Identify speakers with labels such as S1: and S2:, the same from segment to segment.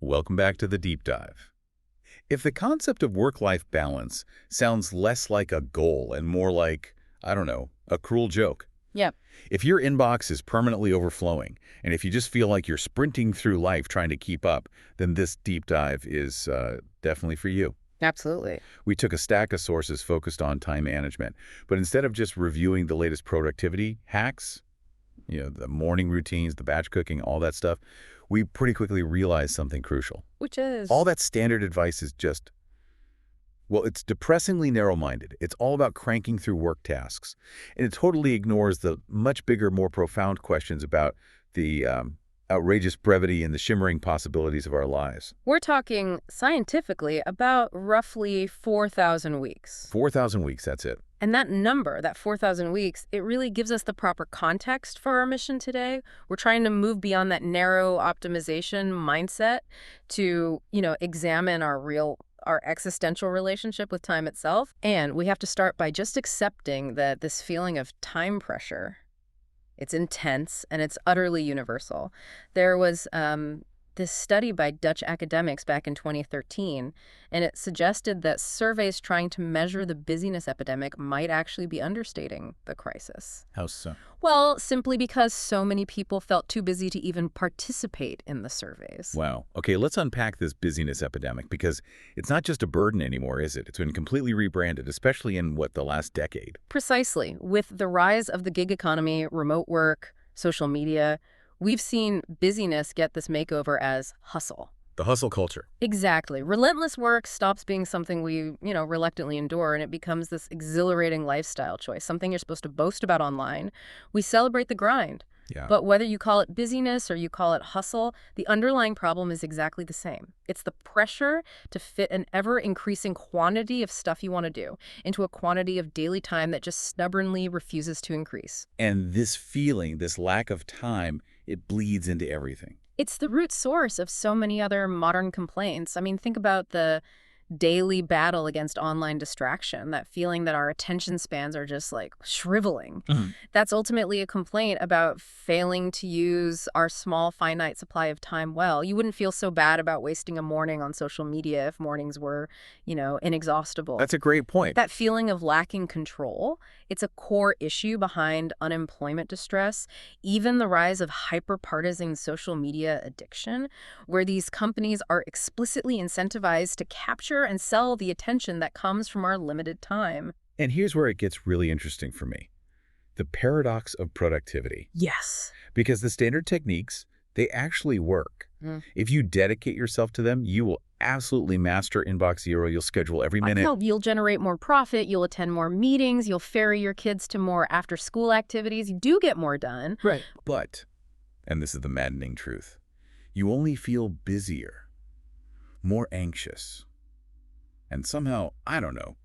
S1: Welcome back to the deep dive. If the concept of work-life balance sounds less like a goal and more like, I don't know, a cruel joke,
S2: Yep.
S1: if your inbox is permanently overflowing, and if you just feel like you're sprinting through life trying to keep up, then this deep dive is definitely for you.
S2: Absolutely.
S1: We took a stack of sources focused on time management, but instead of just reviewing the latest productivity hacks, the morning routines, the batch cooking, all that stuff, we pretty quickly realized something crucial.
S2: Which is...
S1: All that standard advice is just, well, it's depressingly narrow-minded. It's all about cranking through work tasks. And it totally ignores the much bigger, more profound questions about the outrageous brevity and the shimmering possibilities of our lives.
S2: We're talking scientifically about roughly 4,000 weeks.
S1: 4,000 weeks, that's it.
S2: And that number, that 4,000 weeks, it really gives us the proper context for our mission today. We're trying to move beyond that narrow optimization mindset to, examine our existential relationship with time itself. And we have to start by just accepting that this feeling of time pressure, it's intense and it's utterly universal. There was this study by Dutch academics back in 2013, and it suggested that surveys trying to measure the busyness epidemic might actually be understating the crisis.
S1: How so?
S2: Well, simply because so many people felt too busy to even participate in the surveys.
S1: Wow. Okay, let's unpack this busyness epidemic, because it's not just a burden anymore, is it? It's been completely rebranded, especially in, the last decade.
S2: Precisely. With the rise of the gig economy, remote work, social media, we've seen busyness get this makeover as hustle.
S1: The hustle culture.
S2: Exactly. Relentless work stops being something we, reluctantly endure, and it becomes this exhilarating lifestyle choice, something you're supposed to boast about online. We celebrate the grind.
S1: Yeah.
S2: But whether you call it busyness or you call it hustle, the underlying problem is exactly the same. It's the pressure to fit an ever-increasing quantity of stuff you want to do into a quantity of daily time that just stubbornly refuses to increase.
S1: And this feeling, this lack of time, it bleeds into everything.
S2: It's the root source of so many other modern complaints. I mean, think about the daily battle against online distraction, that feeling that our attention spans are just like shriveling. That's ultimately a complaint about failing to use our small, finite supply of time well. You wouldn't feel so bad about wasting a morning on social media if mornings were, inexhaustible.
S1: That's a great point.
S2: That feeling of lacking control, it's a core issue behind unemployment distress, even the rise of hyper-partisan social media addiction, where these companies are explicitly incentivized to capture and sell the attention that comes from our limited time.
S1: And here's where it gets really interesting for me. The paradox of productivity.
S2: Yes.
S1: Because the standard techniques, they actually work. If you dedicate yourself to them, you will absolutely master inbox zero. You'll schedule every minute.
S2: You'll generate more profit. You'll attend more meetings. You'll ferry your kids to more after-school activities. You do get more done.
S1: Right. But, and this is the maddening truth, you only feel busier, more anxious, and somehow, I don't know,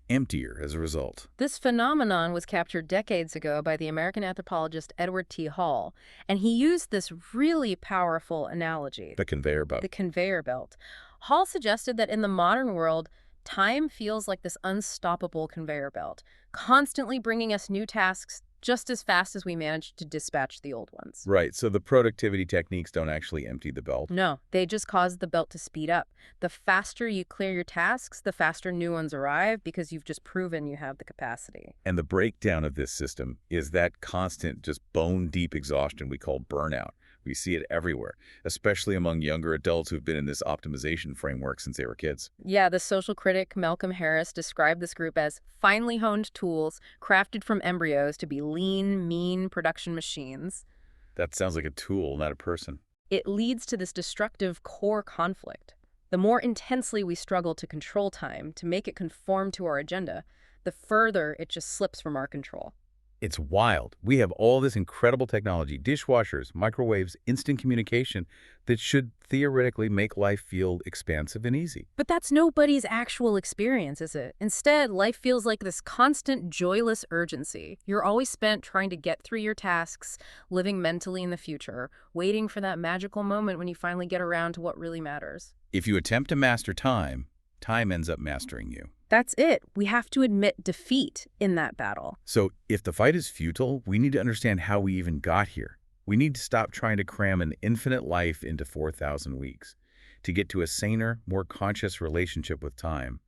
S1: emptier as a result.
S2: This phenomenon was captured decades ago by the American anthropologist Edward T. Hall, and he used this really powerful analogy.
S1: The conveyor belt.
S2: The conveyor belt. Hall suggested that in the modern world, time feels like this unstoppable conveyor belt, constantly bringing us new tasks just as fast as we manage to dispatch the old ones.
S1: Right, so the productivity techniques don't actually empty the belt.
S2: No, they just cause the belt to speed up. The faster you clear your tasks, the faster new ones arrive because you've just proven you have the capacity.
S1: And the breakdown of this system is that constant, just bone-deep exhaustion we call burnout. We see it everywhere, especially among younger adults who've been in this optimization framework since they were kids.
S2: Yeah, the social critic Malcolm Harris described this group as finely honed tools crafted from embryos to be lean, mean production machines.
S1: That sounds like a tool, not a person.
S2: It leads to this destructive core conflict. The more intensely we struggle to control time, to make it conform to our agenda, the further it just slips from our control.
S1: It's wild. We have all this incredible technology, dishwashers, microwaves, instant communication, that should theoretically make life feel expansive and easy.
S2: But that's nobody's actual experience, is it? Instead, life feels like this constant, joyless urgency. You're always spent trying to get through your tasks, living mentally in the future, waiting for that magical moment when you finally get around to what really matters.
S1: If you attempt to master time, time ends up mastering you.
S2: That's it. We have to admit defeat in that battle.
S1: So if the fight is futile, we need to understand how we even got here. We need to stop trying to cram an infinite life into 4,000 weeks. To get to a saner, more conscious relationship with time,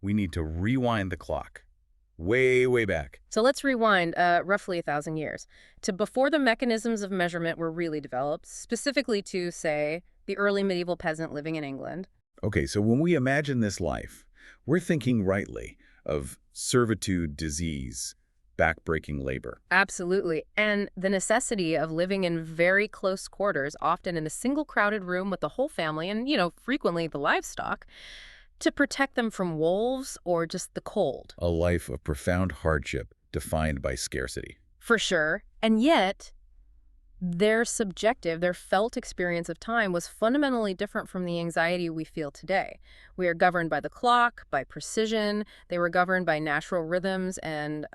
S1: we need to rewind the clock. Way, way back.
S2: So let's rewind roughly 1,000 years to before the mechanisms of measurement were really developed, specifically to, say, the early medieval peasant living in England.
S1: Okay, so when we imagine this life, we're thinking rightly of servitude, disease, backbreaking labor.
S2: Absolutely. And the necessity of living in very close quarters, often in a single crowded room with the whole family and, frequently the livestock, to protect them from wolves or just the cold.
S1: A life of profound hardship defined by scarcity.
S2: For sure. And yet, their felt experience of time was fundamentally different from the anxiety we feel today. We are governed by the clock, by precision. They were governed by natural rhythms and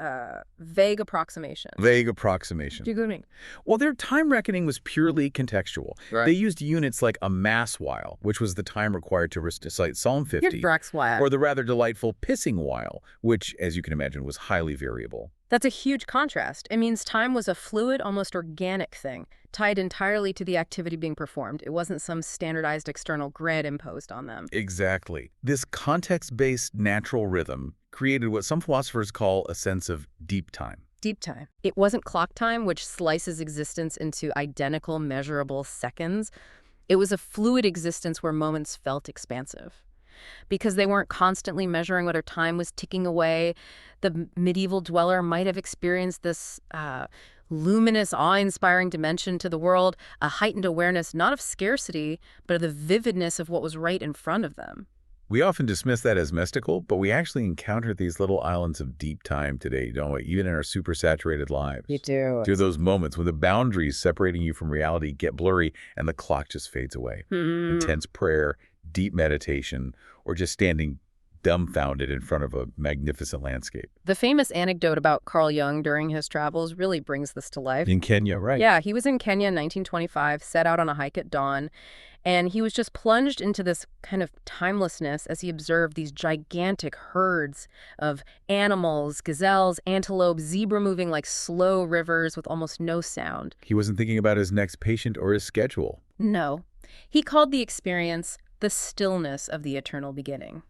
S2: vague approximations.
S1: Vague approximation.
S2: Do you get what I mean?
S1: Well, their time reckoning was purely contextual.
S2: Right.
S1: They used units like a mass while, which was the time required to recite Psalm 50, or the rather delightful pissing while, which, as you can imagine, was highly variable.
S2: That's a huge contrast. It means time was a fluid, almost organic thing, tied entirely to the activity being performed. It wasn't some standardized external grid imposed on them.
S1: Exactly. This context-based natural rhythm created what some philosophers call a sense of deep time.
S2: Deep time. It wasn't clock time, which slices existence into identical, measurable seconds. It was a fluid existence where moments felt expansive. Because they weren't constantly measuring whether time was ticking away, the medieval dweller might have experienced this luminous, awe-inspiring dimension to the world, a heightened awareness not of scarcity, but of the vividness of what was right in front of them.
S1: We often dismiss that as mystical, but we actually encounter these little islands of deep time today, don't we? Even in our super-saturated lives.
S2: You do.
S1: Through those moments when the boundaries separating you from reality get blurry and the clock just fades away. Intense prayer, deep meditation, or just standing dumbfounded in front of a magnificent landscape.
S2: The famous anecdote about Carl Jung during his travels really brings this to life.
S1: In Kenya, right?
S2: Yeah, he was in Kenya in 1925, set out on a hike at dawn, and he was just plunged into this kind of timelessness as he observed these gigantic herds of animals, gazelles, antelope, zebra moving like slow rivers with almost no sound.
S1: He wasn't thinking about his next patient or his schedule.
S2: No. He called the experience the stillness of the eternal beginning.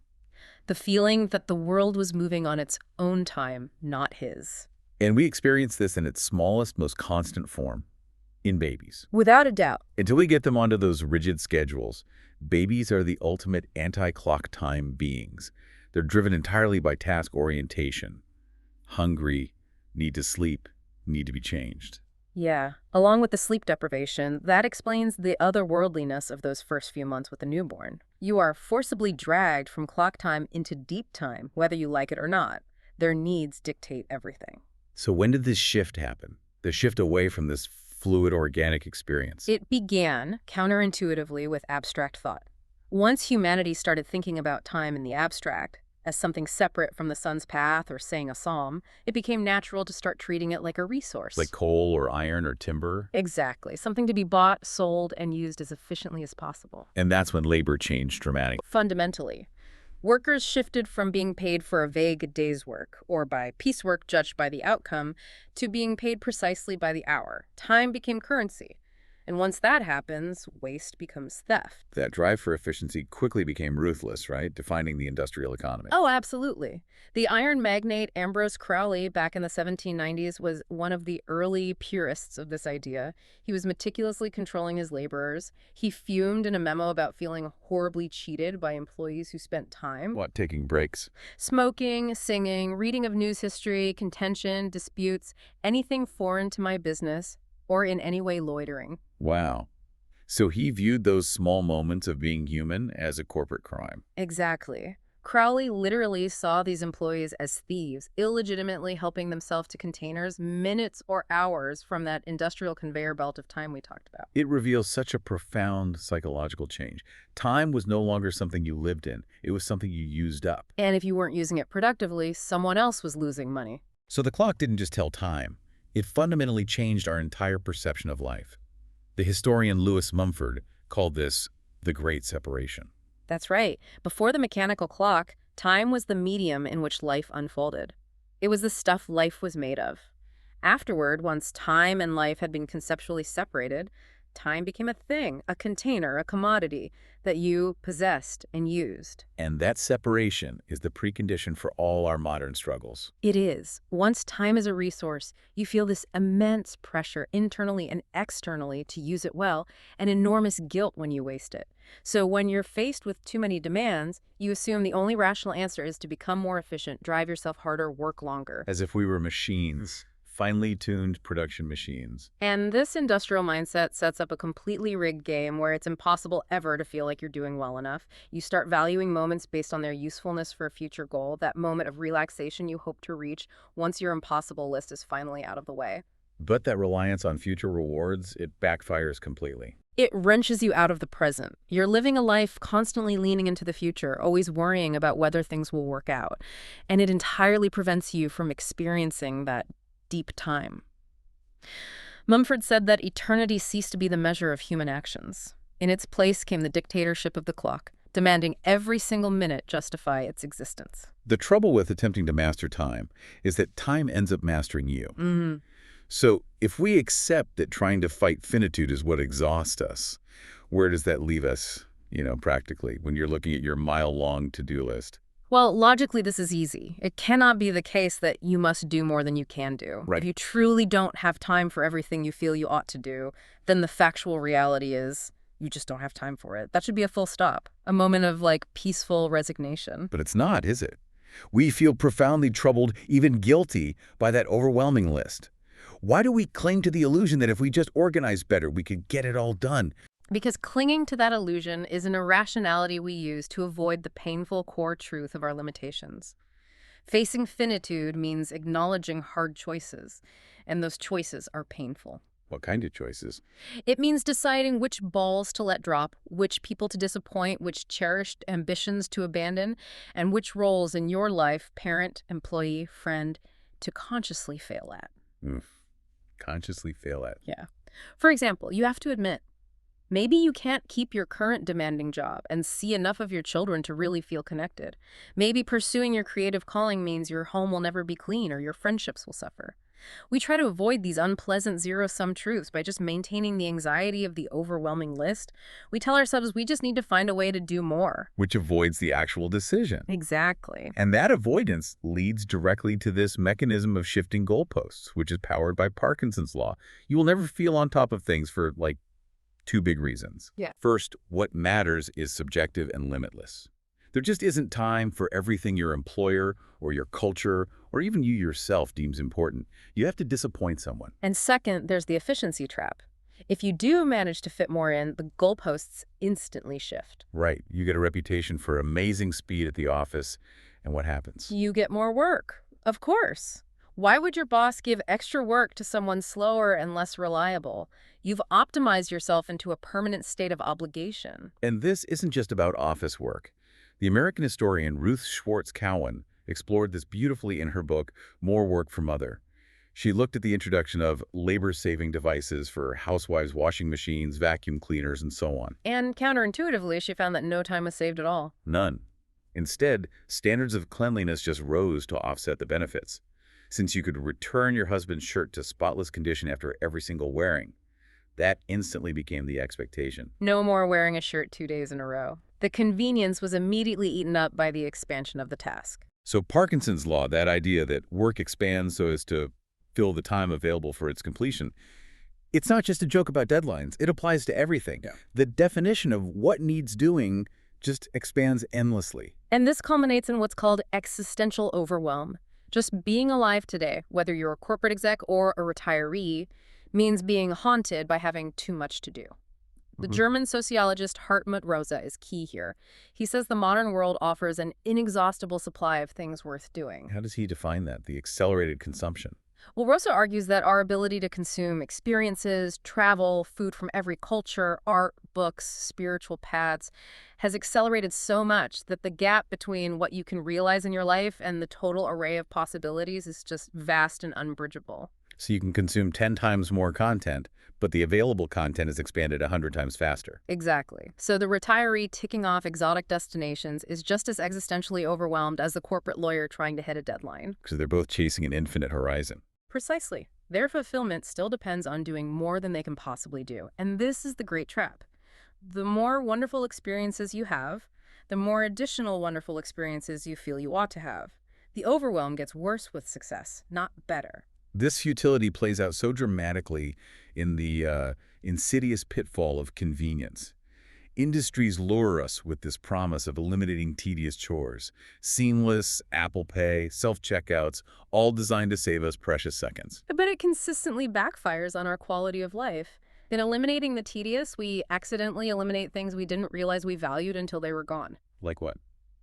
S2: The feeling that the world was moving on its own time, not his.
S1: And we experience this in its smallest, most constant form, in babies.
S2: Without a doubt.
S1: Until we get them onto those rigid schedules, babies are the ultimate anti-clock time beings. They're driven entirely by task orientation. Hungry, need to sleep, need to be changed.
S2: Yeah. Along with the sleep deprivation, that explains the otherworldliness of those first few months with the newborn. You are forcibly dragged from clock time into deep time, whether you like it or not. Their needs dictate everything.
S1: So when did this shift happen? The shift away from this fluid, organic experience?
S2: It began counterintuitively with abstract thought. Once humanity started thinking about time in the abstract, as something separate from the sun's path or saying a psalm, it became natural to start treating it like a resource.
S1: Like coal or iron or timber?
S2: Exactly. Something to be bought, sold, and used as efficiently as possible.
S1: And that's when labor changed dramatically.
S2: Fundamentally, workers shifted from being paid for a vague day's work, or by piecework judged by the outcome, to being paid precisely by the hour. Time became currency. And once that happens, waste becomes theft.
S1: That drive for efficiency quickly became ruthless, right? Defining the industrial economy.
S2: Oh, absolutely. The iron magnate Ambrose Crowley back in the 1790s was one of the early purists of this idea. He was meticulously controlling his laborers. He fumed in a memo about feeling horribly cheated by employees who spent time.
S1: What, taking breaks?
S2: Smoking, singing, reading of news history, contention, disputes, anything foreign to my business, or in any way loitering.
S1: Wow. So he viewed those small moments of being human as a corporate crime.
S2: Exactly. Crowley literally saw these employees as thieves, illegitimately helping themselves to containers minutes or hours from that industrial conveyor belt of time we talked about.
S1: It reveals such a profound psychological change. Time was no longer something you lived in. It was something you used up.
S2: And if you weren't using it productively, someone else was losing money.
S1: So the clock didn't just tell time. It fundamentally changed our entire perception of life. The historian Lewis Mumford called this the Great Separation.
S2: That's right. Before the mechanical clock, time was the medium in which life unfolded. It was the stuff life was made of. Afterward, once time and life had been conceptually separated, Time became a thing, a container, a commodity that you possessed and used.
S1: And that separation is the precondition for all our modern struggles.
S2: It is. Once time is a resource, you feel this immense pressure internally and externally to use it well, and enormous guilt when you waste it. So when you're faced with too many demands, you assume the only rational answer is to become more efficient, drive yourself harder, work longer.
S1: As if we were machines, finely tuned production machines.
S2: And this industrial mindset sets up a completely rigged game where it's impossible ever to feel like you're doing well enough. You start valuing moments based on their usefulness for a future goal, that moment of relaxation you hope to reach once your impossible list is finally out of the way.
S1: But that reliance on future rewards, it backfires completely.
S2: It wrenches you out of the present. You're living a life constantly leaning into the future, always worrying about whether things will work out. And it entirely prevents you from experiencing that deep time. Mumford said that eternity ceased to be the measure of human actions. In its place came the dictatorship of the clock, demanding every single minute justify its existence.
S1: The trouble with attempting to master time is that time ends up mastering you. So if we accept that trying to fight finitude is what exhausts us, where does that leave us, practically, when you're looking at your mile-long to-do list?
S2: Well, logically, this is easy. It cannot be the case that you must do more than you can do.
S1: Right.
S2: If you truly don't have time for everything you feel you ought to do, then the factual reality is you just don't have time for it. That should be a full stop, a moment of, peaceful resignation.
S1: But it's not, is it? We feel profoundly troubled, even guilty, by that overwhelming list. Why do we cling to the illusion that if we just organize better, we could get it all done?
S2: Because clinging to that illusion is an irrationality we use to avoid the painful core truth of our limitations. Facing finitude means acknowledging hard choices, and those choices are painful.
S1: What kind of choices?
S2: It means deciding which balls to let drop, which people to disappoint, which cherished ambitions to abandon, and which roles in your life, parent, employee, friend, to consciously fail at.
S1: Consciously fail at.
S2: Yeah. For example, you have to admit, maybe you can't keep your current demanding job and see enough of your children to really feel connected. Maybe pursuing your creative calling means your home will never be clean or your friendships will suffer. We try to avoid these unpleasant zero-sum truths by just maintaining the anxiety of the overwhelming list. We tell ourselves we just need to find a way to do more.
S1: Which avoids the actual decision.
S2: Exactly.
S1: And that avoidance leads directly to this mechanism of shifting goalposts, which is powered by Parkinson's law. You will never feel on top of things for, two big reasons.
S2: Yeah.
S1: First, what matters is subjective and limitless. There just isn't time for everything your employer or your culture or even you yourself deems important. You have to disappoint someone.
S2: And second, there's the efficiency trap. If you do manage to fit more in, the goalposts instantly shift.
S1: Right. You get a reputation for amazing speed at the office, and what happens?
S2: You get more work, of course. Why would your boss give extra work to someone slower and less reliable? You've optimized yourself into a permanent state of obligation.
S1: And this isn't just about office work. The American historian Ruth Schwartz Cowan explored this beautifully in her book, More Work for Mother. She looked at the introduction of labor-saving devices for housewives' washing machines, vacuum cleaners, and so on.
S2: And counterintuitively, she found that no time was saved at all.
S1: None. Instead, standards of cleanliness just rose to offset the benefits. Since you could return your husband's shirt to spotless condition after every single wearing, that instantly became the expectation.
S2: No more wearing a shirt 2 days in a row. The convenience was immediately eaten up by the expansion of the task.
S1: So Parkinson's law, that idea that work expands so as to fill the time available for its completion, it's not just a joke about deadlines. It applies to everything.
S2: Yeah.
S1: The definition of what needs doing just expands endlessly.
S2: And this culminates in what's called existential overwhelm. Just being alive today, whether you're a corporate exec or a retiree, means being haunted by having too much to do. The German sociologist Hartmut Rosa is key here. He says the modern world offers an inexhaustible supply of things worth doing.
S1: How does he define that? The accelerated consumption.
S2: Well, Rosa argues that our ability to consume experiences, travel, food from every culture, art, books, spiritual paths, has accelerated so much that the gap between what you can realize in your life and the total array of possibilities is just vast and unbridgeable.
S1: So you can consume 10 times more content, but the available content is expanded 100 times faster.
S2: Exactly. So the retiree ticking off exotic destinations is just as existentially overwhelmed as the corporate lawyer trying to hit a deadline.
S1: Because they're both chasing an infinite horizon.
S2: Precisely. Their fulfillment still depends on doing more than they can possibly do. And this is the great trap. The more wonderful experiences you have, the more additional wonderful experiences you feel you ought to have. The overwhelm gets worse with success, not better.
S1: This futility plays out so dramatically in the insidious pitfall of convenience. Industries lure us with this promise of eliminating tedious chores. Seamless, Apple Pay, self-checkouts, all designed to save us precious seconds.
S2: But it consistently backfires on our quality of life. In eliminating the tedious, we accidentally eliminate things we didn't realize we valued until they were gone.
S1: Like what?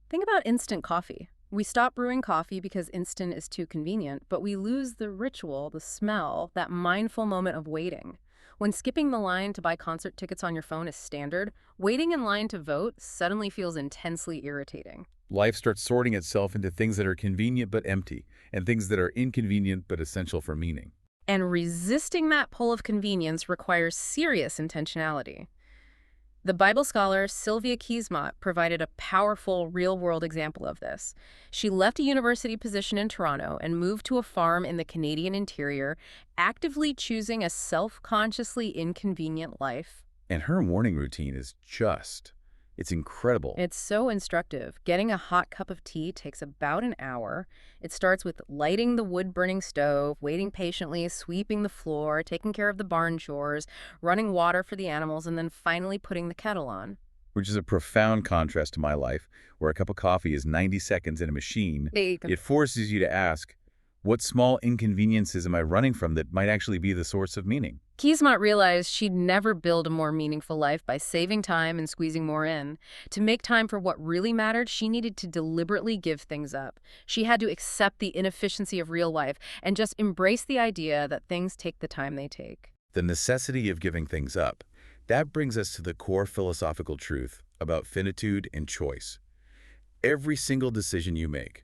S2: Think about instant coffee. We stop brewing coffee because instant is too convenient, but we lose the ritual, the smell, that mindful moment of waiting. When skipping the line to buy concert tickets on your phone is standard, waiting in line to vote suddenly feels intensely irritating.
S1: Life starts sorting itself into things that are convenient but empty, and things that are inconvenient but essential for meaning.
S2: And resisting that pull of convenience requires serious intentionality. The Bible scholar Sylvia Kiesmott provided a powerful, real-world example of this. She left a university position in Toronto and moved to a farm in the Canadian interior, actively choosing a self-consciously inconvenient life.
S1: And her morning routine is it's incredible.
S2: It's so instructive. Getting a hot cup of tea takes about an hour. It starts with lighting the wood-burning stove, waiting patiently, sweeping the floor, taking care of the barn chores, running water for the animals, and then finally putting the kettle on.
S1: Which is a profound contrast to my life, where a cup of coffee is 90 seconds in a machine. It forces you to ask, what small inconveniences am I running from that might actually be the source of meaning?
S2: Kiesmott realized she'd never build a more meaningful life by saving time and squeezing more in. To make time for what really mattered, she needed to deliberately give things up. She had to accept the inefficiency of real life and just embrace the idea that things take the time they take.
S1: The necessity of giving things up. That brings us to the core philosophical truth about finitude and choice. Every single decision you make,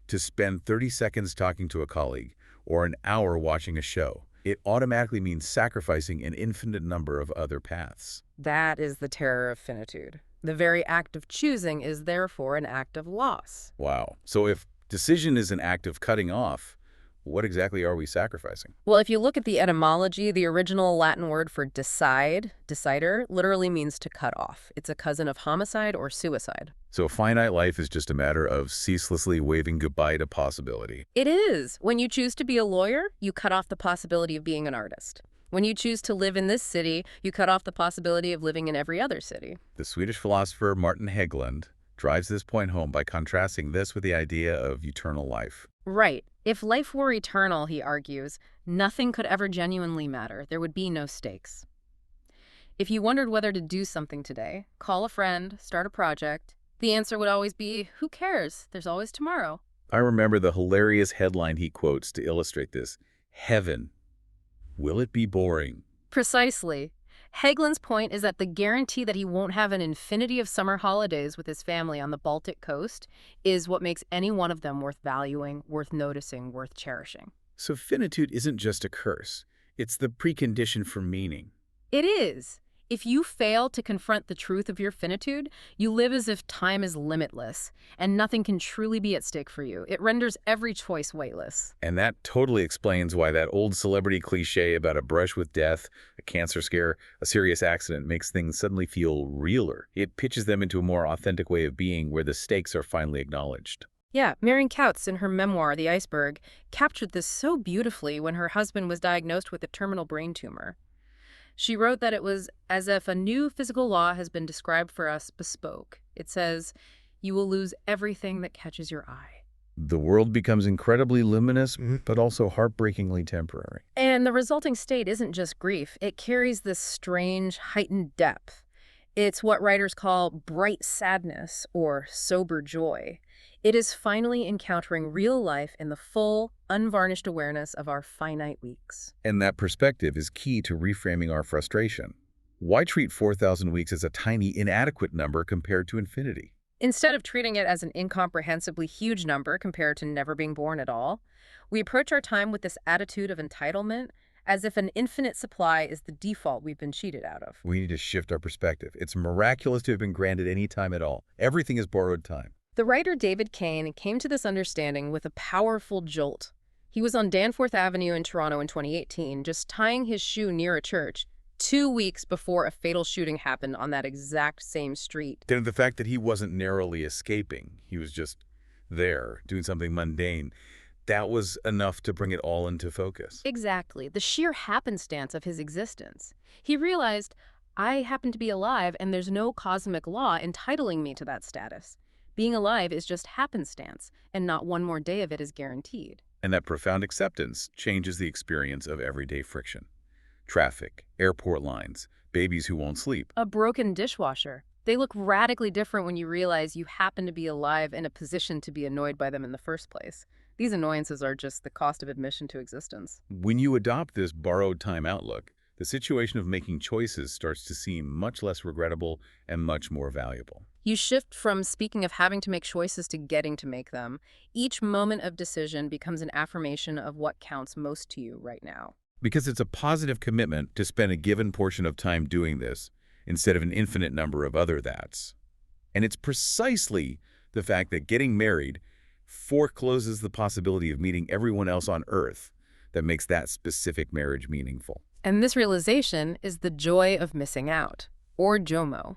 S1: to spend 30 seconds talking to a colleague or an hour watching a show, it automatically means sacrificing an infinite number of other paths.
S2: That is the terror of finitude. The very act of choosing is therefore an act of loss.
S1: Wow. So if decision is an act of cutting off, what exactly are we sacrificing?
S2: Well, if you look at the etymology, the original Latin word for decide, decider, literally means to cut off. It's a cousin of homicide or suicide.
S1: So a finite life is just a matter of ceaselessly waving goodbye to possibility.
S2: It is. When you choose to be a lawyer, you cut off the possibility of being an artist. When you choose to live in this city, you cut off the possibility of living in every other city.
S1: The Swedish philosopher Martin Hägglund drives this point home by contrasting this with the idea of eternal life.
S2: Right. If life were eternal, he argues, nothing could ever genuinely matter. There would be no stakes. If you wondered whether to do something today, call a friend, start a project, the answer would always be, who cares? There's always tomorrow.
S1: I remember the hilarious headline he quotes to illustrate this. Heaven. Will it be boring?
S2: Precisely. Hägglund's point is that the guarantee that he won't have an infinity of summer holidays with his family on the Baltic coast is what makes any one of them worth valuing, worth noticing, worth cherishing.
S1: So finitude isn't just a curse. It's the precondition for meaning.
S2: It is. If you fail to confront the truth of your finitude, you live as if time is limitless, and nothing can truly be at stake for you. It renders every choice weightless.
S1: And that totally explains why that old celebrity cliche about a brush with death, a cancer scare, a serious accident makes things suddenly feel realer. It pitches them into a more authentic way of being where the stakes are finally acknowledged.
S2: Yeah, Marion Kautz, in her memoir, The Iceberg, captured this so beautifully when her husband was diagnosed with a terminal brain tumor. She wrote that it was as if a new physical law has been described for us bespoke. It says, you will lose everything that catches your eye.
S1: The world becomes incredibly luminous, but also heartbreakingly temporary.
S2: And the resulting state isn't just grief. It carries this strange, heightened depth. It's what writers call bright sadness or sober joy. It is finally encountering real life in the full, unvarnished awareness of our finite weeks.
S1: And that perspective is key to reframing our frustration. Why treat 4,000 weeks as a tiny, inadequate number compared to infinity?
S2: Instead of treating it as an incomprehensibly huge number compared to never being born at all, we approach our time with this attitude of entitlement, as if an infinite supply is the default we've been cheated out of.
S1: We need to shift our perspective. It's miraculous to have been granted any time at all. Everything is borrowed time.
S2: The writer David Kane came to this understanding with a powerful jolt. He was on Danforth Avenue in Toronto in 2018, just tying his shoe near a church, 2 weeks before a fatal shooting happened on that exact same street.
S1: Then the fact that he wasn't narrowly escaping, he was just there, doing something mundane, that was enough to bring it all into focus.
S2: Exactly. The sheer happenstance of his existence. He realized, I happen to be alive and there's no cosmic law entitling me to that status. Being alive is just happenstance, and not one more day of it is guaranteed.
S1: And that profound acceptance changes the experience of everyday friction. Traffic, airport lines, babies who won't sleep.
S2: A broken dishwasher. They look radically different when you realize you happen to be alive in a position to be annoyed by them in the first place. These annoyances are just the cost of admission to existence.
S1: When you adopt this borrowed time outlook, the situation of making choices starts to seem much less regrettable and much more valuable.
S2: You shift from speaking of having to make choices to getting to make them. Each moment of decision becomes an affirmation of what counts most to you right now.
S1: Because it's a positive commitment to spend a given portion of time doing this instead of an infinite number of other that's. And it's precisely the fact that getting married forecloses the possibility of meeting everyone else on Earth that makes that specific marriage meaningful.
S2: And this realization is the joy of missing out, or JOMO.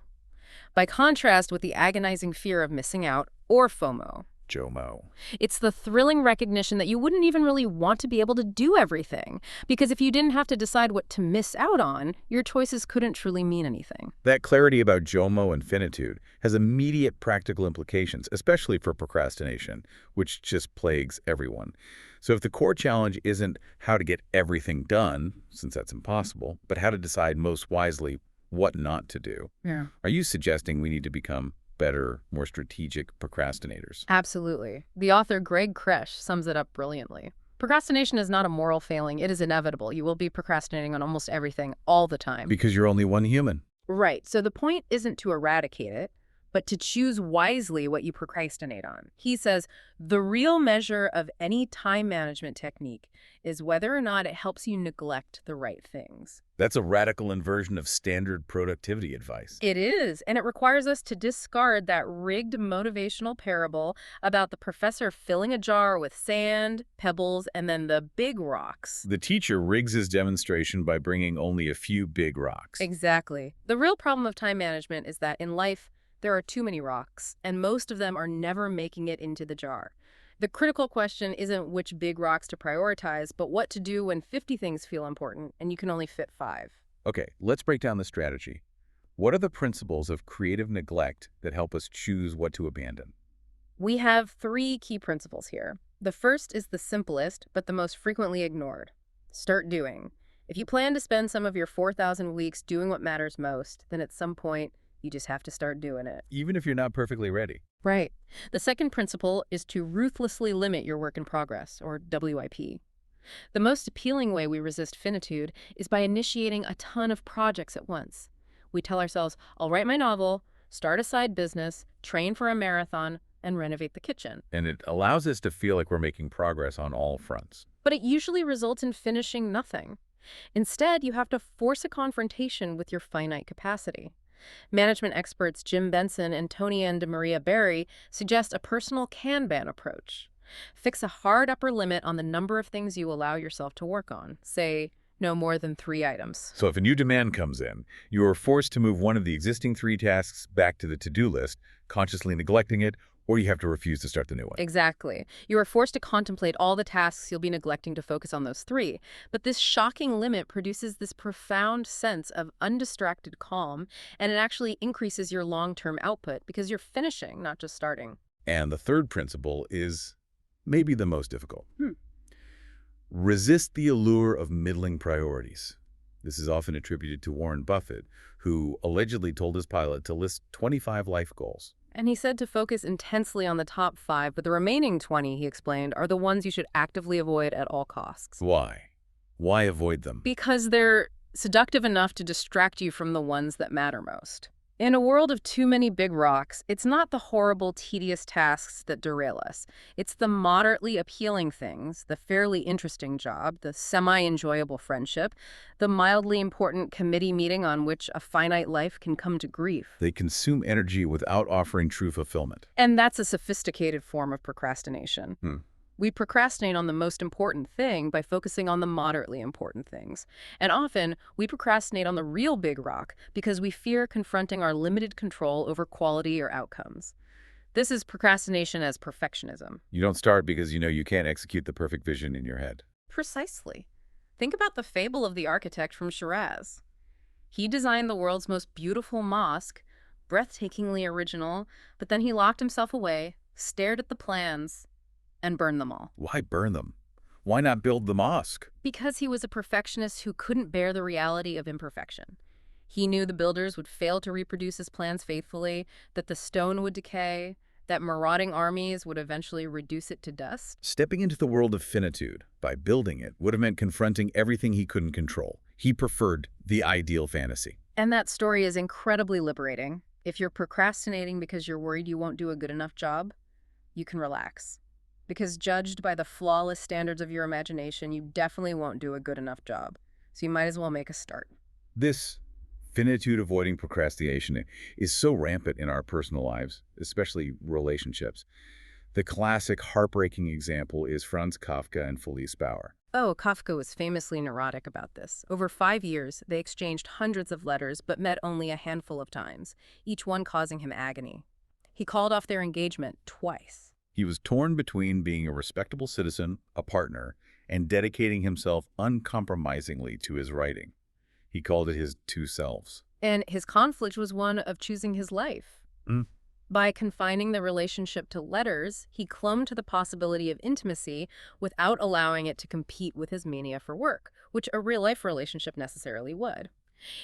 S2: By contrast with the agonizing fear of missing out, or FOMO.
S1: JOMO.
S2: It's the thrilling recognition that you wouldn't even really want to be able to do everything, because if you didn't have to decide what to miss out on, your choices couldn't truly mean anything.
S1: That clarity about JOMO and finitude has immediate practical implications, especially for procrastination, which just plagues everyone. So if the core challenge isn't how to get everything done, since that's impossible, but how to decide most wisely what not to do, are you suggesting we need to become better, more strategic procrastinators?
S2: Absolutely. The author Greg Kresh sums it up brilliantly. Procrastination is not a moral failing. It is inevitable. You will be procrastinating on almost everything all the time.
S1: Because you're only one human.
S2: Right. So the point isn't to eradicate it, but to choose wisely what you procrastinate on. He says, the real measure of any time management technique is whether or not it helps you neglect the right things.
S1: That's a radical inversion of standard productivity advice.
S2: It is, and it requires us to discard that rigged motivational parable about the professor filling a jar with sand, pebbles, and then the big rocks.
S1: The teacher rigs his demonstration by bringing only a few big rocks.
S2: Exactly. The real problem of time management is that in life, there are too many rocks, and most of them are never making it into the jar. The critical question isn't which big rocks to prioritize, but what to do when 50 things feel important and you can only fit 5.
S1: Okay, let's break down the strategy. What are the principles of creative neglect that help us choose what to abandon?
S2: We have 3 key principles here. The first is the simplest, but the most frequently ignored. Start doing. If you plan to spend some of your 4,000 weeks doing what matters most, then at some point, you just have to start doing it.
S1: Even if you're not perfectly ready.
S2: Right. The second principle is to ruthlessly limit your work in progress, or WIP. The most appealing way we resist finitude is by initiating a ton of projects at once. We tell ourselves, I'll write my novel, start a side business, train for a marathon, and renovate the kitchen.
S1: And it allows us to feel like we're making progress on all fronts.
S2: But it usually results in finishing nothing. Instead, you have to force a confrontation with your finite capacity. Management experts Jim Benson and Tony and Maria Berry suggest a personal Kanban approach. Fix a hard upper limit on the number of things you allow yourself to work on. Say, no more than 3 items.
S1: So if a new demand comes in, you are forced to move one of the existing 3 tasks back to the to-do list, consciously neglecting it, or you have to refuse to start the new one.
S2: Exactly. You are forced to contemplate all the tasks you'll be neglecting to focus on those 3. But this shocking limit produces this profound sense of undistracted calm, and it actually increases your long-term output because you're finishing, not just starting.
S1: And the third principle is maybe the most difficult. Resist the allure of middling priorities. This is often attributed to Warren Buffett, who allegedly told his pilot to list 25 life goals.
S2: And he said to focus intensely on the top 5, but the remaining 20, he explained, are the ones you should actively avoid at all costs.
S1: Why? Why avoid them?
S2: Because they're seductive enough to distract you from the ones that matter most. In a world of too many big rocks, it's not the horrible, tedious tasks that derail us. It's the moderately appealing things, the fairly interesting job, the semi-enjoyable friendship, the mildly important committee meeting on which a finite life can come to grief.
S1: They consume energy without offering true fulfillment.
S2: And that's a sophisticated form of procrastination. We procrastinate on the most important thing by focusing on the moderately important things. And often, we procrastinate on the real big rock because we fear confronting our limited control over quality or outcomes. This is procrastination as perfectionism.
S1: You don't start because you know you can't execute the perfect vision in your head.
S2: Precisely. Think about the fable of the architect from Shiraz. He designed the world's most beautiful mosque, breathtakingly original, but then he locked himself away, stared at the plans, and burned them all.
S1: Why burn them? Why not build the mosque?
S2: Because he was a perfectionist who couldn't bear the reality of imperfection. He knew the builders would fail to reproduce his plans faithfully, that the stone would decay, that marauding armies would eventually reduce it to dust.
S1: Stepping into the world of finitude by building it would have meant confronting everything he couldn't control. He preferred the ideal fantasy.
S2: And that story is incredibly liberating. If you're procrastinating because you're worried you won't do a good enough job, you can relax. Because judged by the flawless standards of your imagination, you definitely won't do a good enough job. So you might as well make a start.
S1: This finitude avoiding procrastination is so rampant in our personal lives, especially relationships. The classic heartbreaking example is Franz Kafka and Felice Bauer.
S2: Oh, Kafka was famously neurotic about this. Over 5 years, they exchanged hundreds of letters but met only a handful of times, each one causing him agony. He called off their engagement twice.
S1: He was torn between being a respectable citizen, a partner, and dedicating himself uncompromisingly to his writing. He called it his two selves.
S2: And his conflict was one of choosing his life.
S1: Mm.
S2: By confining the relationship to letters, he clung to the possibility of intimacy without allowing it to compete with his mania for work, which a real-life relationship necessarily would.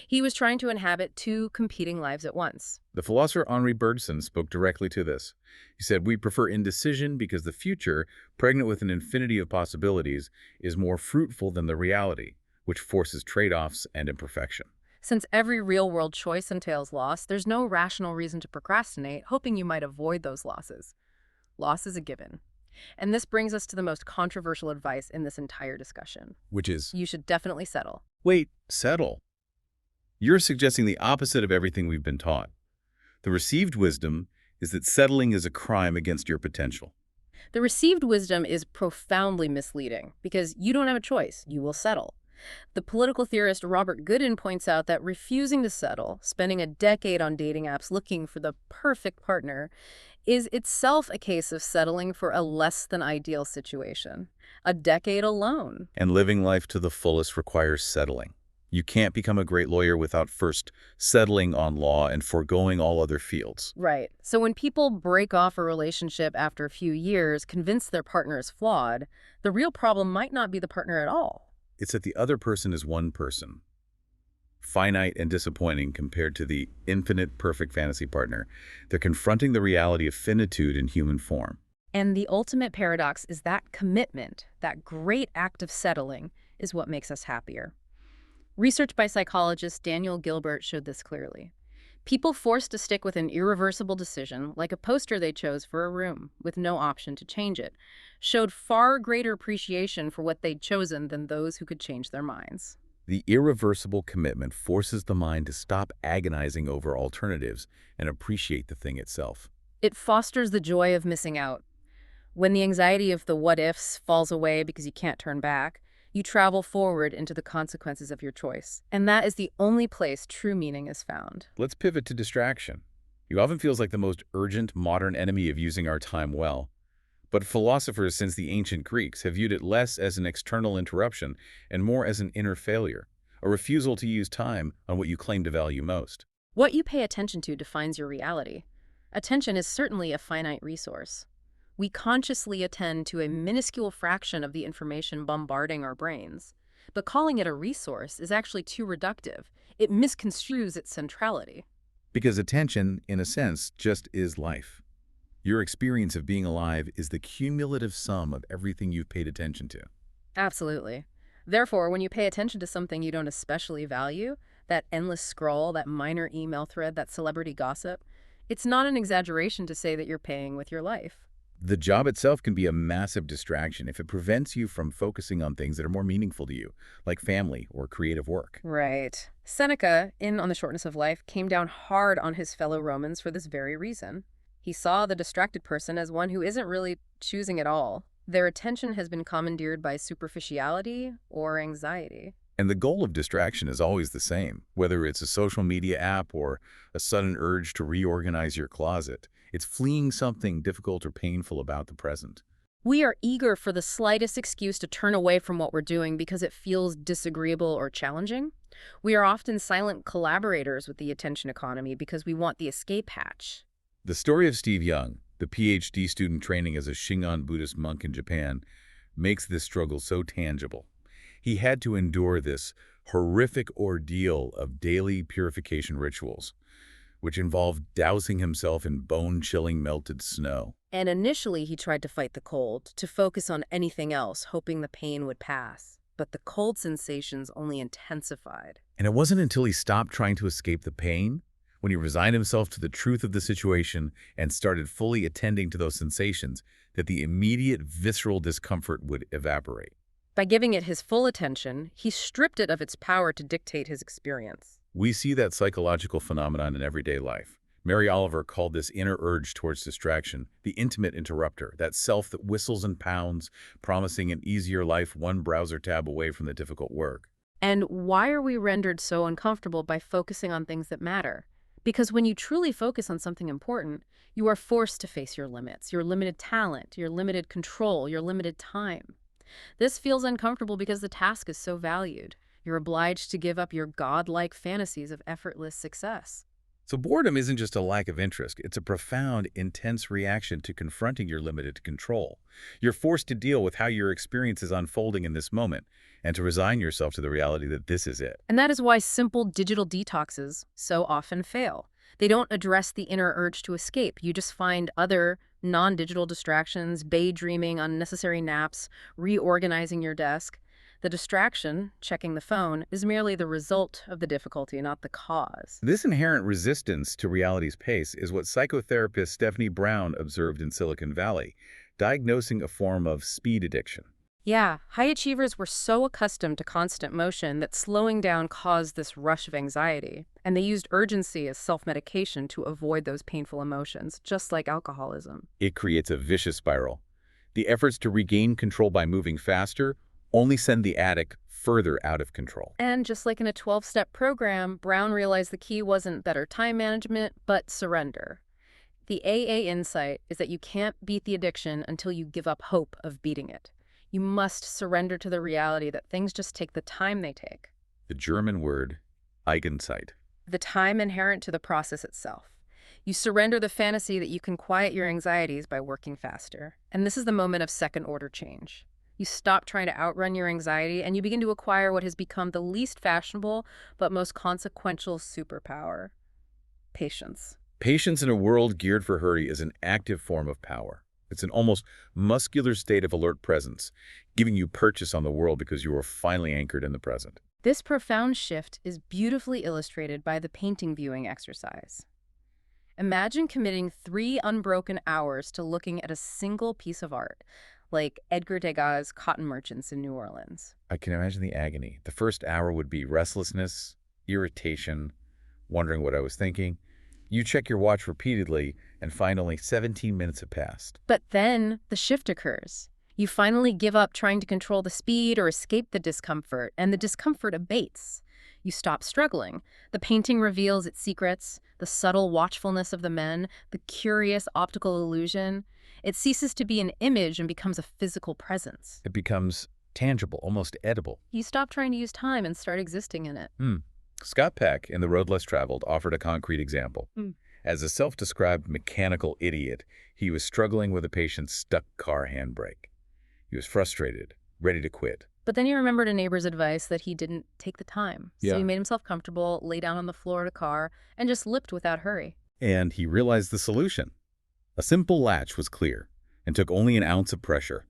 S2: He was trying to inhabit two competing lives at once.
S1: The philosopher Henri Bergson spoke directly to this. He said, "We prefer indecision because the future, pregnant with an infinity of possibilities, is more fruitful than the reality, which forces trade-offs and imperfection."
S2: Since every real-world choice entails loss, there's no rational reason to procrastinate, hoping you might avoid those losses. Loss is a given. And this brings us to the most controversial advice in this entire discussion.
S1: Which is,
S2: You should definitely settle.
S1: wait, settle. You're suggesting the opposite of everything we've been taught. The received wisdom is that settling is a crime against your potential.
S2: The received wisdom is profoundly misleading because you don't have a choice. You will settle. The political theorist Robert Goodin points out that refusing to settle, spending a decade on dating apps looking for the perfect partner, is itself a case of settling for a less than ideal situation. A decade alone.
S1: And living life to the fullest requires settling. You can't become a great lawyer without first settling on law and foregoing all other fields.
S2: Right. So when people break off a relationship after a few years, convinced their partner is flawed, the real problem might not be the partner at all.
S1: It's that the other person is one person, finite and disappointing compared to the infinite, perfect fantasy partner. They're confronting the reality of finitude in human form.
S2: And the ultimate paradox is that commitment, that great act of settling, is what makes us happier. Research by psychologist Daniel Gilbert showed this clearly. People forced to stick with an irreversible decision, like a poster they chose for a room, with no option to change it, showed far greater appreciation for what they'd chosen than those who could change their minds.
S1: The irreversible commitment forces the mind to stop agonizing over alternatives and appreciate the thing itself.
S2: It fosters the joy of missing out. When the anxiety of the what-ifs falls away because you can't turn back, you travel forward into the consequences of your choice. And that is the only place true meaning is found.
S1: Let's pivot to distraction. It often feels like the most urgent modern enemy of using our time well. But philosophers since the ancient Greeks have viewed it less as an external interruption and more as an inner failure, a refusal to use time on what you claim to value most.
S2: What you pay attention to defines your reality. Attention is certainly a finite resource. We consciously attend to a minuscule fraction of the information bombarding our brains. But calling it a resource is actually too reductive. It misconstrues its centrality.
S1: Because attention, in a sense, just is life. Your experience of being alive is the cumulative sum of everything you've paid attention to.
S2: Absolutely. Therefore, when you pay attention to something you don't especially value, that endless scroll, that minor email thread, that celebrity gossip, it's not an exaggeration to say that you're paying with your life.
S1: The job itself can be a massive distraction if it prevents you from focusing on things that are more meaningful to you, like family or creative work.
S2: Right. Seneca, in On the Shortness of Life, came down hard on his fellow Romans for this very reason. He saw the distracted person as one who isn't really choosing at all. Their attention has been commandeered by superficiality or anxiety.
S1: And the goal of distraction is always the same, whether it's a social media app or a sudden urge to reorganize your closet. It's fleeing something difficult or painful about the present.
S2: We are eager for the slightest excuse to turn away from what we're doing because it feels disagreeable or challenging. We are often silent collaborators with the attention economy because we want the escape hatch.
S1: The story of Steve Young, the PhD student training as a Shingon Buddhist monk in Japan, makes this struggle so tangible. He had to endure this horrific ordeal of daily purification rituals, which involved dousing himself in bone-chilling melted snow.
S2: And initially he tried to fight the cold, to focus on anything else, hoping the pain would pass. But the cold sensations only intensified.
S1: And it wasn't until he stopped trying to escape the pain, when he resigned himself to the truth of the situation and started fully attending to those sensations, that the immediate visceral discomfort would evaporate.
S2: By giving it his full attention, he stripped it of its power to dictate his experience.
S1: We see that psychological phenomenon in everyday life. Mary Oliver called this inner urge towards distraction the intimate interrupter, that self that whistles and pounds, promising an easier life one browser tab away from the difficult work.
S2: And why are we rendered so uncomfortable by focusing on things that matter? Because when you truly focus on something important, you are forced to face your limits, your limited talent, your limited control, your limited time. This feels uncomfortable because the task is so valued. You're obliged to give up your godlike fantasies of effortless success.
S1: So boredom isn't just a lack of interest. It's a profound, intense reaction to confronting your limited control. You're forced to deal with how your experience is unfolding in this moment and to resign yourself to the reality that this is it.
S2: And that is why simple digital detoxes so often fail. They don't address the inner urge to escape. You just find other non-digital distractions, daydreaming, unnecessary naps, reorganizing your desk. The distraction, checking the phone, is merely the result of the difficulty, not the cause.
S1: This inherent resistance to reality's pace is what psychotherapist Stephanie Brown observed in Silicon Valley, diagnosing a form of speed addiction.
S2: Yeah, high achievers were so accustomed to constant motion that slowing down caused this rush of anxiety, and they used urgency as self-medication to avoid those painful emotions, just like alcoholism.
S1: It creates a vicious spiral. The efforts to regain control by moving faster only send the addict further out of control.
S2: And just like in a 12-step program, Brown realized the key wasn't better time management, but surrender. The AA insight is that you can't beat the addiction until you give up hope of beating it. You must surrender to the reality that things just take the time they take.
S1: The German word, Eigenzeit.
S2: The time inherent to the process itself. You surrender the fantasy that you can quiet your anxieties by working faster. And this is the moment of second-order change. You stop trying to outrun your anxiety and you begin to acquire what has become the least fashionable but most consequential superpower: patience.
S1: Patience in a world geared for hurry is an active form of power. It's an almost muscular state of alert presence, giving you purchase on the world because you are finally anchored in the present.
S2: This profound shift is beautifully illustrated by the painting viewing exercise. Imagine committing 3 unbroken hours to looking at a single piece of art, like Edgar Degas' Cotton Merchants in New Orleans.
S1: I can imagine the agony. The first hour would be restlessness, irritation, wondering what I was thinking. You check your watch repeatedly and find only 17 minutes have passed.
S2: But then the shift occurs. You finally give up trying to control the speed or escape the discomfort, and the discomfort abates. You stop struggling. The painting reveals its secrets, the subtle watchfulness of the men, the curious optical illusion. It ceases to be an image and becomes a physical presence.
S1: It becomes tangible, almost edible.
S2: You stop trying to use time and start existing in it.
S1: Scott Peck, in The Road Less Traveled, offered a concrete example.
S2: Mm.
S1: As a self-described mechanical idiot, he was struggling with a patient's stuck car handbrake. He was frustrated, ready to quit.
S2: But then he remembered a neighbor's advice that he didn't take the time. So
S1: Yeah.
S2: he made himself comfortable, lay down on the floor of the car, and just lipped without hurry.
S1: And he realized the solution. A simple latch was clear and took only an ounce of pressure.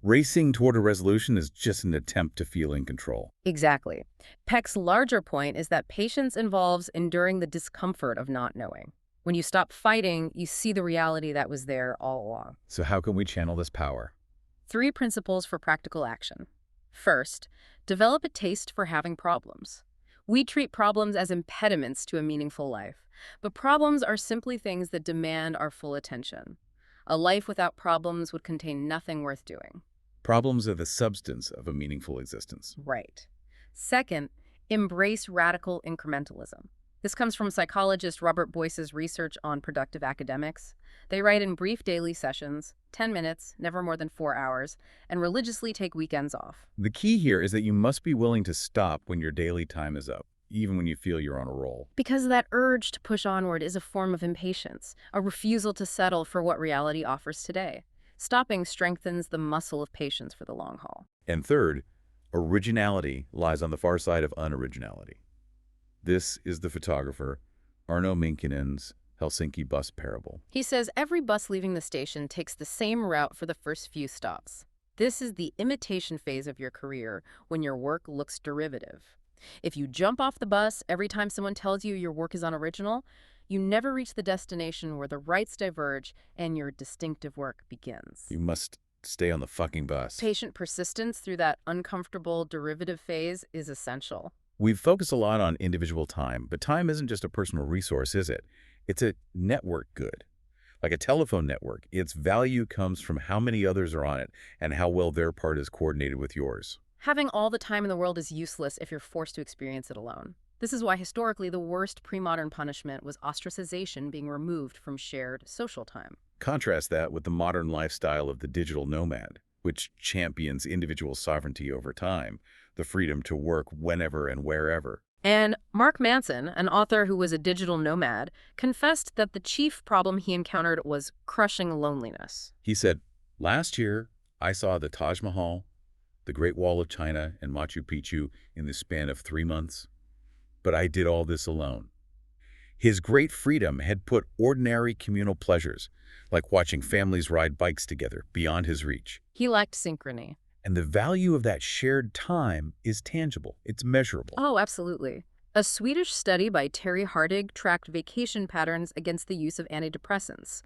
S1: Racing toward a resolution is just an attempt to feel in control.
S2: Exactly. Peck's larger point is that patience involves enduring the discomfort of not knowing. When you stop fighting, you see the reality that was there all along.
S1: So how can we channel this power?
S2: 3 principles for practical action. First, develop a taste for having problems. We treat problems as impediments to a meaningful life, but problems are simply things that demand our full attention. A life without problems would contain nothing worth doing.
S1: Problems are the substance of a meaningful existence.
S2: Right. Second, embrace radical incrementalism. This comes from psychologist Robert Boyce's research on productive academics. They write in brief daily sessions, 10 minutes, never more than 4 hours, and religiously take weekends off.
S1: The key here is that you must be willing to stop when your daily time is up, even when you feel you're on a roll.
S2: Because that urge to push onward is a form of impatience, a refusal to settle for what reality offers today. Stopping strengthens the muscle of patience for the long haul.
S1: And third, originality lies on the far side of unoriginality. This is the photographer Arno Minkinen's Helsinki bus parable.
S2: He says every bus leaving the station takes the same route for the first few stops. This is the imitation phase of your career when your work looks derivative. If you jump off the bus every time someone tells you your work is unoriginal, you never reach the destination where the rights diverge and your distinctive work begins.
S1: You must stay on the fucking bus.
S2: Patient persistence through that uncomfortable derivative phase is essential.
S1: We've focused a lot on individual time, but time isn't just a personal resource, is it? It's a network good. Like a telephone network, its value comes from how many others are on it and how well their part is coordinated with yours.
S2: Having all the time in the world is useless if you're forced to experience it alone. This is why historically the worst pre-modern punishment was ostracization, being removed from shared social time.
S1: Contrast that with the modern lifestyle of the digital nomad, which champions individual sovereignty over time, the freedom to work whenever and wherever.
S2: And Mark Manson, an author who was a digital nomad, confessed that the chief problem he encountered was crushing loneliness.
S1: He said, "Last year, I saw the Taj Mahal, the Great Wall of China, and Machu Picchu in the span of 3 months. But I did all this alone." His great freedom had put ordinary communal pleasures, like watching families ride bikes together, beyond his reach.
S2: He lacked synchrony.
S1: And the value of that shared time is tangible. It's measurable.
S2: Oh, absolutely. A Swedish study by Terry Hardig tracked vacation patterns against the use of antidepressants.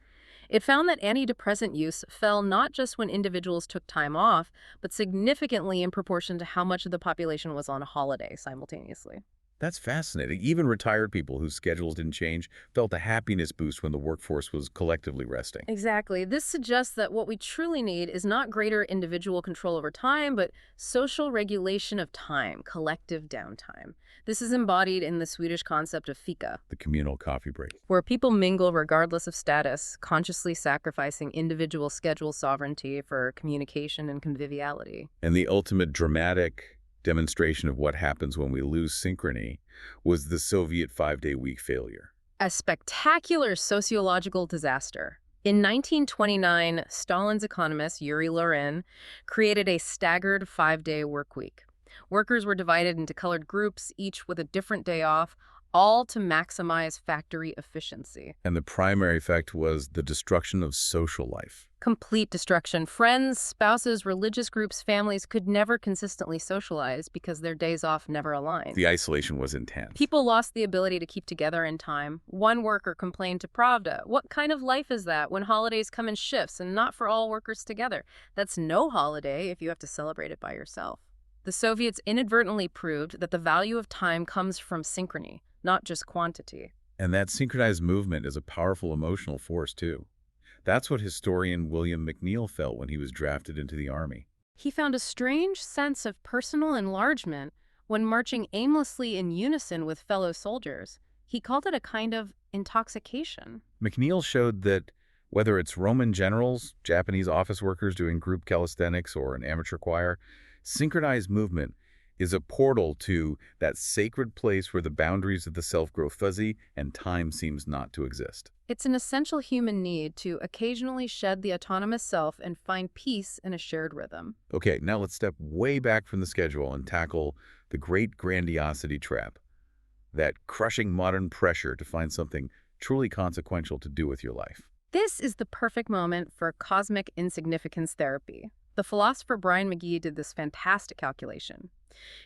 S2: It found that antidepressant use fell not just when individuals took time off, but significantly in proportion to how much of the population was on holiday simultaneously.
S1: That's fascinating. Even retired people whose schedules didn't change felt a happiness boost when the workforce was collectively resting.
S2: Exactly. This suggests that what we truly need is not greater individual control over time, but social regulation of time, collective downtime. This is embodied in the Swedish concept of fika,
S1: The communal coffee break.
S2: where people mingle regardless of status, consciously sacrificing individual schedule sovereignty for communication and conviviality.
S1: And the ultimate dramatic demonstration of what happens when we lose synchrony was the Soviet 5-day week failure.
S2: A spectacular sociological disaster. In 1929, Stalin's economist Yuri Lorin created a staggered 5-day work week. Workers were divided into colored groups, each with a different day off, all to maximize factory efficiency.
S1: And the primary effect was the destruction of social life.
S2: Complete destruction. Friends, spouses, religious groups, families could never consistently socialize because their days off never aligned.
S1: The isolation was intense.
S2: People lost the ability to keep together in time. One worker complained to Pravda, "What kind of life is that when holidays come in shifts and not for all workers together? That's no holiday if you have to celebrate it by yourself." The Soviets inadvertently proved that the value of time comes from synchrony, not just quantity.
S1: And that synchronized movement is a powerful emotional force, too. That's what historian William McNeill felt when he was drafted into the army.
S2: He found a strange sense of personal enlargement when marching aimlessly in unison with fellow soldiers. He called it a kind of intoxication.
S1: McNeill showed that whether it's Roman generals, Japanese office workers doing group calisthenics, or an amateur choir, synchronized movement is a portal to that sacred place where the boundaries of the self grow fuzzy and time seems not to exist.
S2: It's an essential human need to occasionally shed the autonomous self and find peace in a shared rhythm.
S1: Okay, now let's step way back from the schedule and tackle the great grandiosity trap, that crushing modern pressure to find something truly consequential to do with your life.
S2: This is the perfect moment for cosmic insignificance therapy. The philosopher Brian McGee did this fantastic calculation.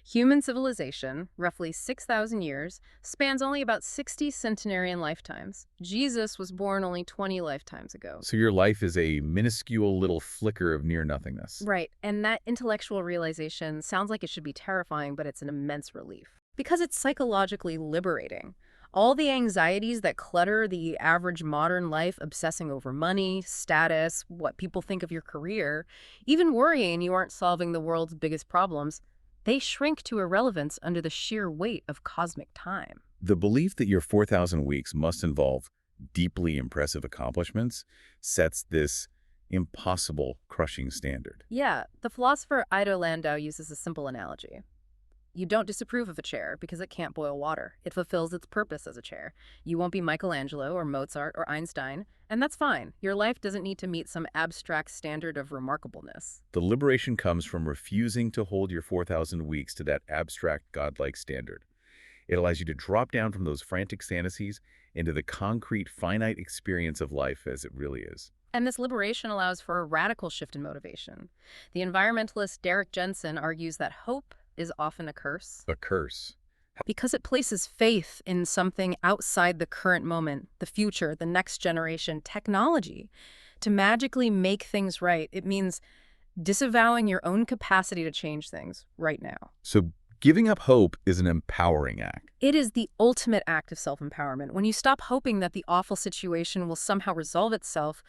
S2: Human civilization, roughly 6,000 years, spans only about 60 centenarian lifetimes. Jesus was born only 20 lifetimes ago.
S1: So your life is a minuscule little flicker of near-nothingness.
S2: Right, and that intellectual realization sounds like it should be terrifying, but it's an immense relief. Because it's psychologically liberating. All the anxieties that clutter the average modern life, obsessing over money, status, what people think of your career, even worrying you aren't solving the world's biggest problems, they shrink to irrelevance under the sheer weight of cosmic time.
S1: The belief that your 4,000 weeks must involve deeply impressive accomplishments sets this impossible, crushing standard.
S2: Yeah, the philosopher Ido Landau uses a simple analogy. You don't disapprove of a chair because it can't boil water. It fulfills its purpose as a chair. You won't be Michelangelo or Mozart or Einstein, and that's fine. Your life doesn't need to meet some abstract standard of remarkableness.
S1: The liberation comes from refusing to hold your 4,000 weeks to that abstract, godlike standard. It allows you to drop down from those frantic fantasies into the concrete, finite experience of life as it really is.
S2: And this liberation allows for a radical shift in motivation. The environmentalist Derek Jensen argues that hope is often a curse
S1: A curse.
S2: because it places faith in something outside the current moment, the future, the next generation, technology. To magically make things right, it means disavowing your own capacity to change things right now.
S1: So giving up hope is an empowering act.
S2: It is the ultimate act of self-empowerment. When you stop hoping that the awful situation will somehow resolve itself,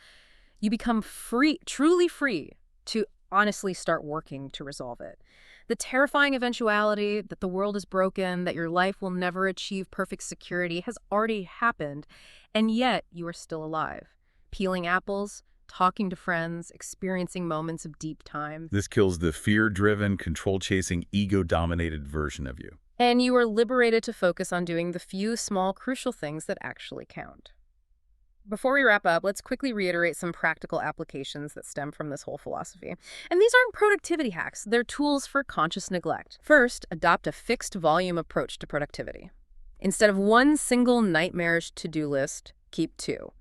S2: you become free, truly free, to honestly start working to resolve it. The terrifying eventuality that the world is broken, that your life will never achieve perfect security has already happened, and yet you are still alive. Peeling apples, talking to friends, experiencing moments of deep time.
S1: This kills the fear-driven, control-chasing, ego-dominated version of you.
S2: And you are liberated to focus on doing the few small, crucial things that actually count. Before we wrap up, let's quickly reiterate some practical applications that stem from this whole philosophy. And these aren't productivity hacks, they're tools for conscious neglect. First, adopt a fixed volume approach to productivity. Instead of one single nightmarish to-do list, keep two.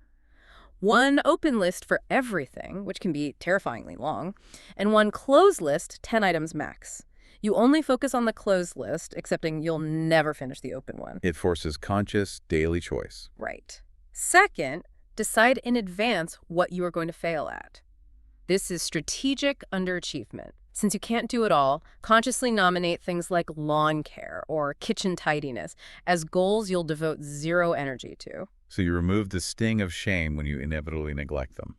S2: One open list for everything, which can be terrifyingly long, and one closed list, 10 items max. You only focus on the closed list, accepting you'll never finish the open one.
S1: It forces conscious, daily choice.
S2: Right. Second, decide in advance what you are going to fail at. This is strategic underachievement. Since you can't do it all, consciously nominate things like lawn care or kitchen tidiness as goals you'll devote zero energy to.
S1: So you remove the sting of shame when you inevitably neglect them.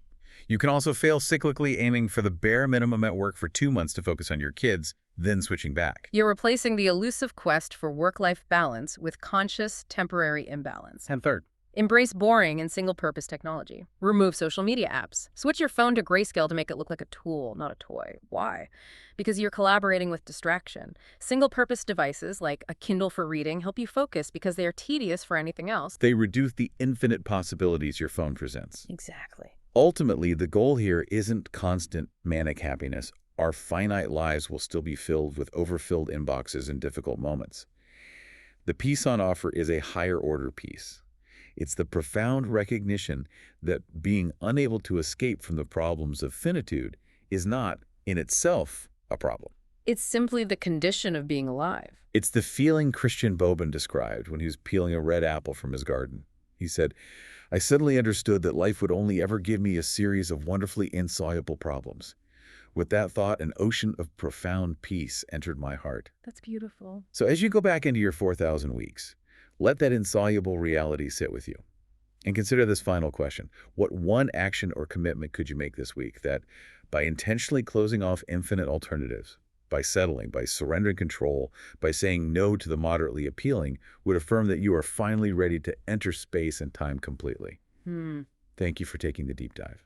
S1: You can also fail cyclically, aiming for the bare minimum at work for 2 months to focus on your kids, then switching back.
S2: You're replacing the elusive quest for work-life balance with conscious, temporary imbalance.
S1: And third,
S2: Embrace boring and single-purpose technology. Remove social media apps. Switch your phone to grayscale to make it look like a tool, not a toy. Why? Because you're collaborating with distraction. Single-purpose devices like a Kindle for reading help you focus because they are tedious for anything else.
S1: they reduce the infinite possibilities your phone presents.
S2: Exactly.
S1: Ultimately, the goal here isn't constant manic happiness. Our finite lives will still be filled with overfilled inboxes and difficult moments. The peace on offer is a higher order peace. It's the profound recognition that being unable to escape from the problems of finitude is not, in itself, a problem.
S2: It's simply the condition of being alive.
S1: It's the feeling Christian Bobin described when he was peeling a red apple from his garden. He said, "I suddenly understood that life would only ever give me a series of wonderfully insoluble problems. With that thought, an ocean of profound peace entered my heart."
S2: That's beautiful.
S1: So as you go back into your 4,000 weeks, let that insoluble reality sit with you. And consider this final question. What one action or commitment could you make this week that, by intentionally closing off infinite alternatives, by settling, by surrendering control, by saying no to the moderately appealing, would affirm that you are finally ready to enter space and time completely? Thank you for taking the deep dive.